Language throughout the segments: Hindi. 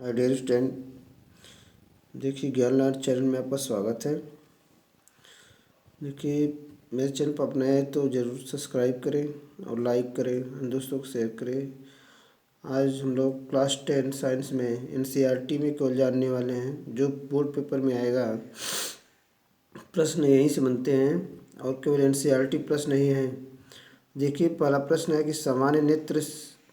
हाय डियर स्टूडेंट, देखिए ज्ञान लर्न चैनल में आपका स्वागत है। देखिए मेरे चैनल पर आप नए हैं तो ज़रूर सब्सक्राइब करें और लाइक करें और दोस्तों को शेयर करें। आज हम लोग क्लास 10 साइंस में एनसीईआरटी में केवल जानने वाले हैं, जो बोर्ड पेपर में आएगा प्रश्न यहीं से बनते हैं और केवल एनसीईआरटी प्रश्न नहीं है। देखिए पहला प्रश्न है कि सामान्य नेत्र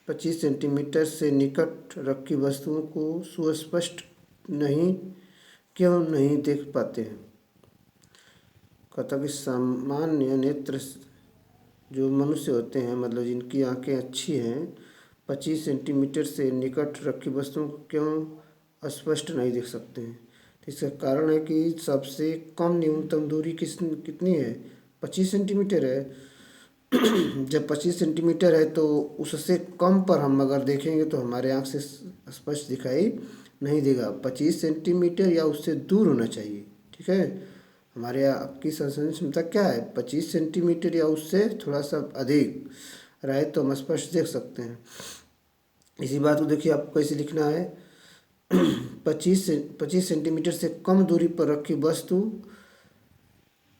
25 सेंटीमीटर से निकट रखी वस्तुओं को सुस्पष्ट क्यों नहीं देख पाते हैं। कहता कि सामान्य नेत्र जो मनुष्य होते हैं, मतलब जिनकी आंखें अच्छी हैं, 25 सेंटीमीटर से निकट रखी वस्तुओं को क्यों स्पष्ट नहीं देख सकते हैं। तो इसका कारण है कि सबसे कम न्यूनतम दूरी कितनी है, 25 सेंटीमीटर है। जब 25 सेंटीमीटर है तो उससे कम पर हम अगर देखेंगे तो हमारे आँख से स्पष्ट दिखाई नहीं देगा। 25 सेंटीमीटर या उससे दूर होना चाहिए, ठीक है। हमारे आपकी संसर्ग क्षमता क्या है, 25 सेंटीमीटर या उससे थोड़ा सा अधिक रहे तो हम स्पष्ट देख सकते हैं। इसी बात को देखिए आपको कैसे लिखना है। 25 सेंटीमीटर से कम दूरी पर रखी वस्तु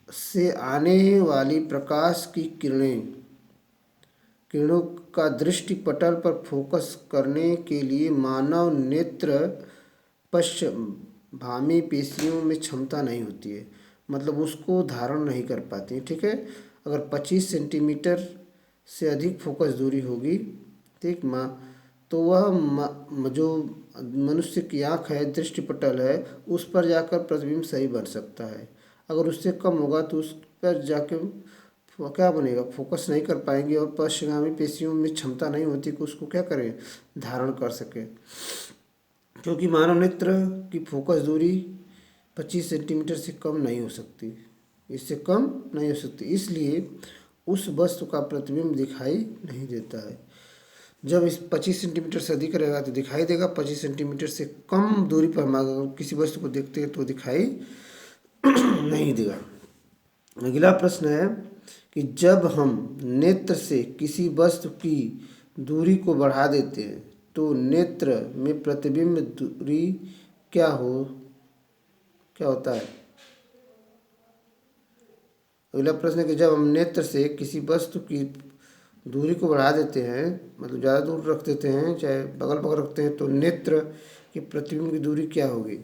से आने वाली प्रकाश की किरणों का दृष्टि पटल पर फोकस करने के लिए मानव नेत्र पश्चभामी पेशियों में क्षमता नहीं होती है, मतलब उसको धारण नहीं कर पाती है, ठीक है। अगर 25 सेंटीमीटर से अधिक फोकस दूरी होगी, ठीक माँ, तो वह जो मनुष्य की आँख है, दृष्टिपटल है, उस पर जाकर प्रतिबिंब सही बन सकता है। अगर उससे कम होगा तो उस पर जाके क्या बनेगा, फोकस नहीं कर पाएंगे और पश्चगामी पेशियों में क्षमता नहीं होती कि उसको क्या करें, धारण कर सके। क्योंकि मानव नेत्र की फोकस दूरी 25 सेंटीमीटर से कम नहीं हो सकती, इससे कम नहीं हो सकती, इसलिए उस वस्तु का प्रतिबिंब दिखाई नहीं देता है। जब इस 25 सेंटीमीटर से अधिक रहेगा तो दिखाई देगा, 25 सेंटीमीटर से कम दूरी पर हम अगर किसी वस्तु को देखते हैं तो दिखाई नहीं देगा। अगला प्रश्न है कि जब हम नेत्र से किसी वस्तु की दूरी को बढ़ा देते हैं तो नेत्र में प्रतिबिंब दूरी क्या होता है। अगला प्रश्न है कि जब हम नेत्र से किसी वस्तु की दूरी को बढ़ा देते हैं, मतलब ज़्यादा दूर रख देते हैं, चाहे बगल बगल रखते हैं, तो नेत्र की प्रतिबिंब की दूरी क्या होगी।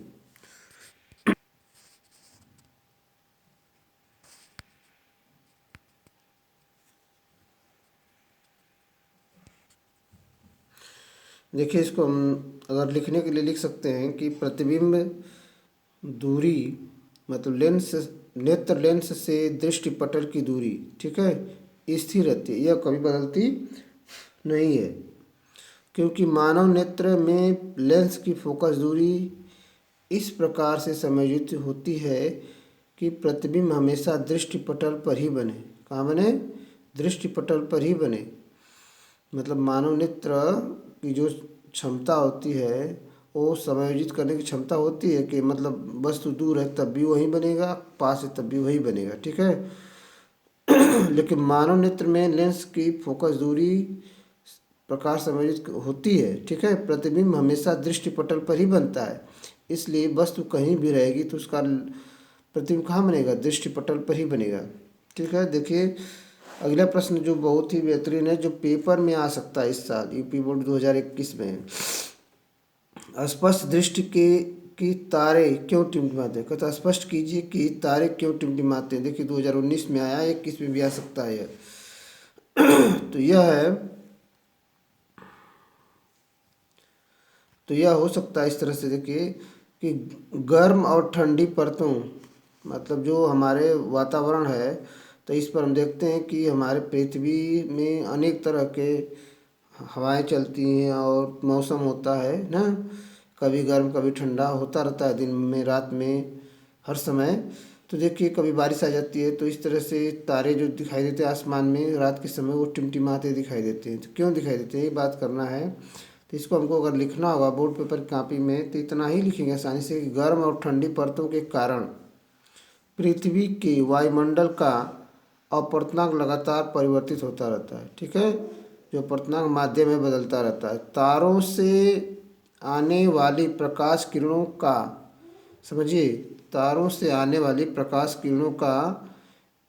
देखिए इसको हम अगर लिखने के लिए लिख सकते हैं कि प्रतिबिंब दूरी मतलब नेत्र लेंस से दृष्टिपटल की दूरी, ठीक है, स्थिर रहती है, यह कभी बदलती नहीं है। क्योंकि मानव नेत्र में लेंस की फोकस दूरी इस प्रकार से समायोजित होती है कि प्रतिबिंब हमेशा दृष्टिपटल पर ही बने। कहाँ बने, दृष्टिपटल पर ही बने। मतलब मानव नेत्र की जो क्षमता होती है वो समायोजित करने की क्षमता होती है कि मतलब वस्तु दूर है तब भी वही बनेगा, पास है तब भी वही बनेगा, ठीक है। लेकिन मानव नेत्र में लेंस की फोकस दूरी प्रकाश समायोजित होती है, ठीक है, प्रतिबिंब हमेशा दृष्टिपटल पर ही बनता है, इसलिए वस्तु कहीं भी रहेगी तो उसका प्रतिबिंब कहाँ बनेगा, दृष्टिपटल पर ही बनेगा, ठीक है। देखिए अगला प्रश्न जो बहुत ही बेहतरीन है, जो पेपर में आ सकता है इस साल यूपी बोर्ड 2021 में। स्पष्ट दृष्टि की तारे क्यों टिमटिमाते हैं। कहता स्पष्ट कीजिए कि तारे क्यों टिमटिमाते हैं। देखिए 2019 में आया, 21 में भी आ सकता है यह। तो यह हो सकता है इस तरह से, देखिए कि गर्म और ठंडी परतों, मतलब जो हमारे वातावरण है, तो इस पर हम देखते हैं कि हमारे पृथ्वी में अनेक तरह के हवाएं चलती हैं और मौसम होता है ना, कभी गर्म कभी ठंडा होता रहता है, दिन में रात में हर समय। तो देखिए कभी बारिश आ जाती है, तो इस तरह से तारे जो दिखाई देते हैं आसमान में रात के समय, वो टिमटिमाते दिखाई देते हैं। तो क्यों दिखाई देते हैं ये बात करना है। तो इसको हमको अगर लिखना होगा बोर्ड पेपर की कॉपी में तो इतना ही लिखेंगे आसानी से कि गर्म और ठंडी परतों के कारण पृथ्वी के वायुमंडल का अपर्तनांक लगातार परिवर्तित होता रहता है, ठीक है, जो अपर्तनांक माध्यम में बदलता रहता है। तारों से आने वाली प्रकाश किरणों का, समझिए, तारों से आने वाली प्रकाश किरणों का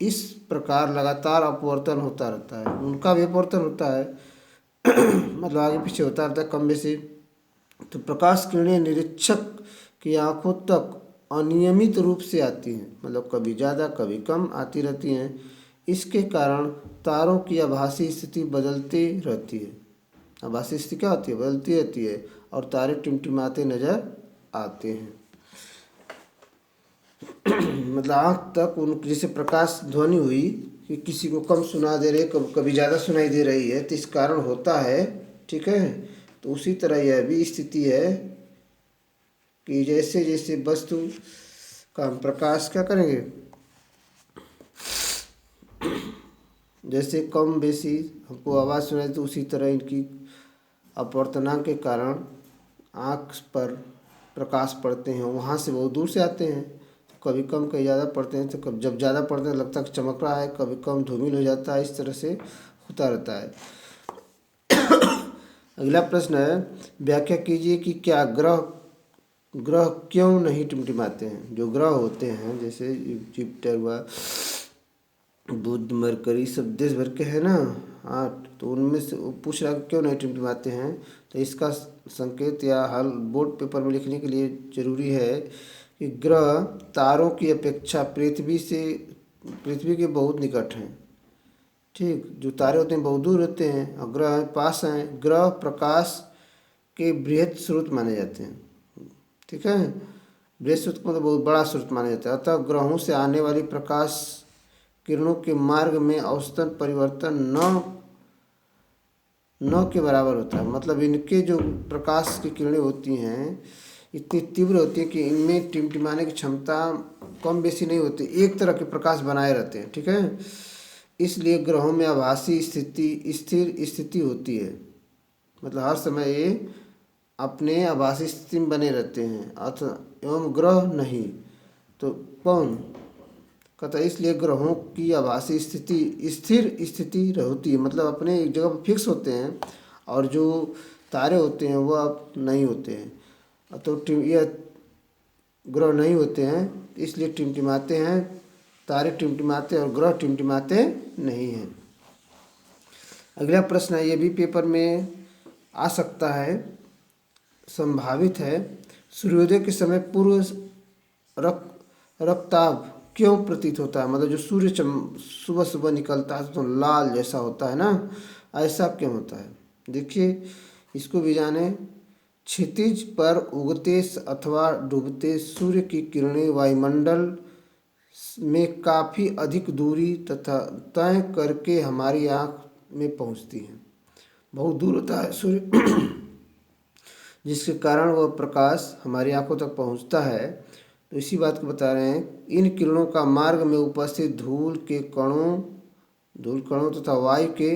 इस प्रकार लगातार अपवर्तन होता रहता है। उनका भी अपवर्तन होता है मतलब आगे पीछे होता रहता है कम बेसी। तो प्रकाश किरणें निरीक्षक की आंखों तक अनियमित रूप से आती हैं, मतलब कभी ज़्यादा कभी कम आती रहती हैं। इसके कारण तारों की आभासी स्थिति बदलती रहती है। आभासी स्थिति क्या होती है? बदलती रहती है और तारे टिमटिमाते नजर आते हैं। मतलब आँख तक उन जैसे प्रकाश ध्वनि हुई कि किसी को कम सुना दे रही, कभी ज़्यादा सुनाई दे रही है, तो इस कारण होता है, ठीक है। तो उसी तरह यह भी स्थिति है कि जैसे जैसे वस्तु का हम प्रकाश क्या करेंगे, जैसे कम बेसी हमको आवाज़ सुनाई, तो उसी तरह इनकी अपवर्तनांक के कारण आँख पर प्रकाश पड़ते हैं, वहाँ से बहुत दूर से आते हैं। कभी कम कभी ज़्यादा पड़ते हैं, तो कब जब ज़्यादा पड़ते हैं लगता है कि चमक रहा है, कभी कम धूमिल हो जाता है, इस तरह से होता रहता है। अगला प्रश्न है, व्याख्या कीजिए कि क्या ग्रह ग्रह क्यों नहीं टिमटिमाते हैं। जो ग्रह होते हैं जैसे जुपिटर हुआ, बुध, मरकरी, सब देश भर के हैं ना, हाँ, तो उनमें से पूछ रहा क्यों नहीं टिमटिमाते हैं। तो इसका संकेत या हल बोर्ड पेपर में लिखने के लिए जरूरी है कि ग्रह तारों की अपेक्षा पृथ्वी के बहुत निकट हैं। ठीक, जो तारे होते हैं बहुत दूर होते हैं और ग्रह पास हैं। ग्रह प्रकाश के बृहद स्रोत माने जाते हैं, ठीक है। बृहद स्रोत मतलब बहुत बड़ा स्रोत माना जाता है। अतः ग्रहों से आने वाली प्रकाश किरणों के मार्ग में औसतन परिवर्तन न के बराबर होता है। मतलब इनके जो प्रकाश की किरणें होती हैं इतनी तीव्र होती है कि इनमें टिमटिमाने की क्षमता कम बेसी नहीं होती, एक तरह के प्रकाश बनाए रहते हैं, ठीक है। इसलिए ग्रहों में आभासी स्थिर स्थिति होती है, मतलब हर समय ये अपने आभासी स्थिति में बने रहते हैं, अतः एवं ग्रह नहीं। तो कौन कहता है, इसलिए ग्रहों की आभासी स्थिति स्थिर स्थिति होती है, मतलब अपने एक जगह पर फिक्स होते हैं, और जो तारे होते हैं वह नहीं होते हैं। तो यह ग्रह नहीं होते हैं, इसलिए टिमटिमाते हैं, तारे टिमटिमाते और ग्रह टिमटिमाते नहीं हैं। अगला प्रश्न है, ये भी पेपर में आ सकता है, संभावित है। सूर्योदय के समय पूर्व रक्ताभ क्यों प्रतीत होता है। मतलब जो सूर्य सुबह सुबह निकलता है तो लाल जैसा होता है ना, ऐसा क्यों होता है। देखिए इसको भी जाने। क्षितिज पर उगते अथवा डूबते सूर्य की किरणें वायुमंडल में काफ़ी अधिक दूरी तथा तय करके हमारी आँख में पहुँचती हैं। बहुत दूर होता है सूर्य जिसके कारण वह प्रकाश हमारी आंखों तक पहुंचता है। तो इसी बात को बता रहे हैं, इन किरणों का मार्ग में उपस्थित धूल कणों तथा वायु के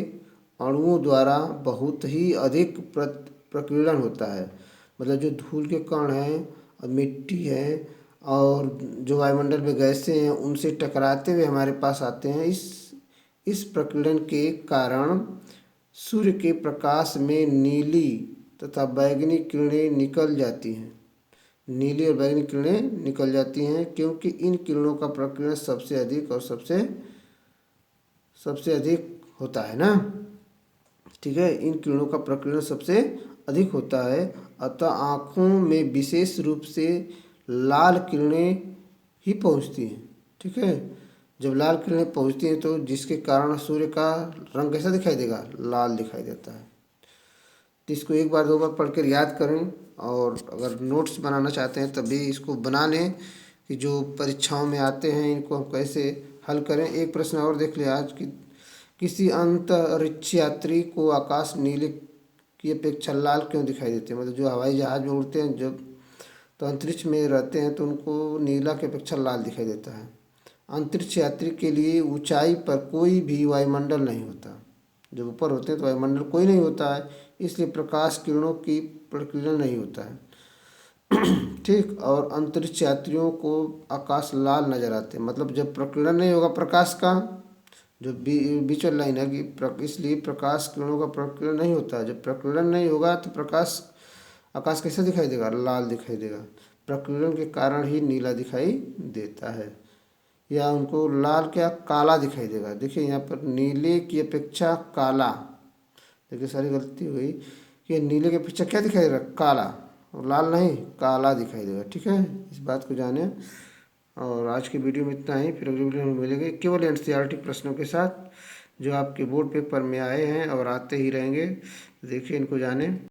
अणुओं द्वारा बहुत ही अधिक प्रकीर्णन होता है। मतलब जो धूल के कण हैं और मिट्टी है और जो वायुमंडल में गैसें हैं उनसे टकराते हुए हमारे पास आते हैं। इस प्रकीर्णन के कारण सूर्य के प्रकाश में नीली तथा बैगनी किरणें निकल जाती हैं। नीली और बैगनी किरणें निकल जाती हैं क्योंकि इन किरणों का प्रकीर्णन सबसे अधिक और सबसे अधिक होता है ना, ठीक है। इन किरणों का प्रकीर्णन सबसे अधिक होता है, अतः आँखों में विशेष रूप से लाल किरणें ही पहुँचती हैं, ठीक है। जब लाल किरणें पहुँचती हैं तो जिसके कारण सूर्य का रंग कैसा दिखाई देगा, लाल दिखाई देता है। तो इसको एक बार दो बार पढ़ कर याद करें, और अगर नोट्स बनाना चाहते हैं तब भी इसको बना लें कि जो परीक्षाओं में आते हैं इनको हम कैसे हल करें। एक प्रश्न और देख लें आज कि किसी अंतरिक्ष यात्री को आकाश नीले की अपेक्षा लाल क्यों दिखाई देते हैं। मतलब जो हवाई जहाज में उड़ते हैं जब तो अंतरिक्ष में रहते हैं तो उनको नीला की अपेक्षा लाल दिखाई देता है। अंतरिक्ष यात्री के लिए ऊंचाई पर कोई भी वायुमंडल नहीं होता, जब ऊपर होते हैं तो वायुमंडल कोई नहीं होता है, इसलिए प्रकाश किरणों की प्रकीर्णन नहीं होता है, ठीक। और अंतरिक्ष यात्रियों को आकाश लाल नजर आते हैं। मतलब जब प्रकीर्णन नहीं होगा प्रकाश का, जो बीच वाली लाइन है कि इसलिए प्रकाश किरणों का प्रकीर्णन नहीं होता है। जब प्रकीर्णन नहीं होगा तो प्रकाश आकाश कैसा दिखाई देगा? लाल दिखाई देगा। प्रकीर्णन के कारण ही नीला दिखाई देता है। या उनको लाल क्या काला दिखाई देगा। देखिए यहाँ पर नीले की अपेक्षा काला, देखिए सारी गलती हुई कि नीले की अपेक्षा क्या दिखाई देगा? काला, और लाल नहीं काला दिखाई देगा। ठीक है, इस बात को जाने। और आज की वीडियो में इतना ही, फिर अगली वीडियो में मिलेंगे केवल एनसीईआरटी प्रश्नों के साथ जो आपके बोर्ड पेपर में आए हैं और आते ही रहेंगे। देखिए इनको जाने।